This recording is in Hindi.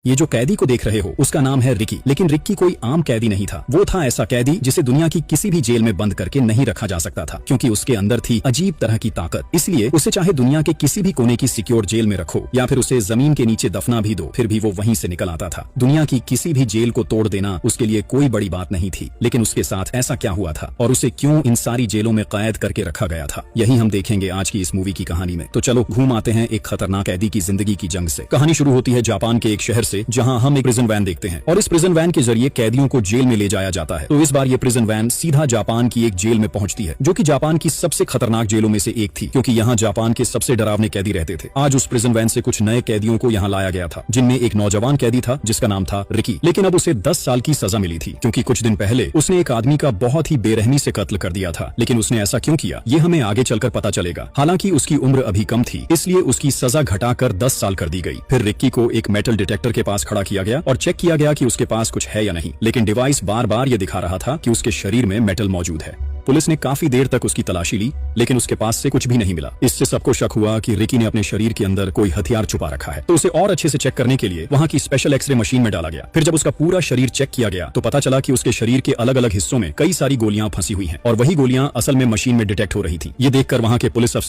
ये जो कैदी को देख रहे हो उसका नाम है रिकी। लेकिन रिकी कोई आम कैदी नहीं था, वो था ऐसा कैदी जिसे दुनिया की किसी भी जेल में बंद करके नहीं रखा जा सकता था, क्योंकि उसके अंदर थी अजीब तरह की ताकत। इसलिए उसे चाहे दुनिया के किसी भी कोने की सिक्योर जेल में रखो या फिर उसे जमीन के नीचे दफना भी दो, फिर भी वो वहीं से निकल आता था। दुनिया की किसी भी जेल को तोड़ देना उसके लिए कोई बड़ी बात नहीं थी। लेकिन उसके साथ ऐसा क्या हुआ था और उसे क्यों इन सारी जेलों में कैद करके रखा गया था, यही हम देखेंगे आज की इस मूवी की कहानी में। तो चलो घूम आते हैं एक खतरनाक कैदी की जिंदगी की जंग से। कहानी शुरू होती है जापान के एक शहर से, जहां हम एक प्रिजन वैन देखते हैं और इस प्रिजन वैन के जरिए कैदियों को जेल में ले जाया जाता है। तो इस बार ये प्रिजन वैन सीधा जापान की एक जेल में पहुंचती है, जो कि जापान की सबसे खतरनाक जेलों में से एक थी, क्योंकि यहाँ जापान के सबसे डरावने कैदी रहते थे। आज उस प्रिजन वैन से कुछ नए कैदियों को यहाँ लाया गया था, जिनमें एक नौजवान कैदी था जिसका नाम था रिकी। लेकिन अब उसे 10 साल की सजा मिली थी, क्योंकि कुछ दिन पहले उसने एक आदमी का बहुत ही बेरहमी से कत्ल कर दिया था। लेकिन उसने ऐसा क्यों किया ये हमें आगे चलकर पता चलेगा। हालांकि उसकी उम्र अभी कम थी, इसलिए उसकी सजा घटाकर 10 साल कर दी गई। फिर रिक्की को एक मेटल डिटेक्टर के पास खड़ा किया गया और चेक किया गया कि उसके पास कुछ है या नहीं। लेकिन डिवाइस बार बार ये दिखा रहा था कि उसके शरीर में मेटल मौजूद है। पुलिस ने काफी देर तक उसकी तलाशी ली, लेकिन उसके पास से कुछ भी नहीं मिला। इससे सबको शक हुआ कि रिकी ने अपने शरीर के अंदर कोई हथियार छुपा रखा है। तो उसे और अच्छे से चेक करने के लिए वहां की स्पेशल एक्सरे मशीन में डाला गया। फिर जब उसका पूरा शरीर चेक किया गया तो पता चला कि उसके शरीर के अलग अलग हिस्सों में कई सारी गोलियां फंसी हुई हैं और वही गोलियां असल में मशीन में डिटेक्ट हो रही थी। ये देखकर वहां के पुलिस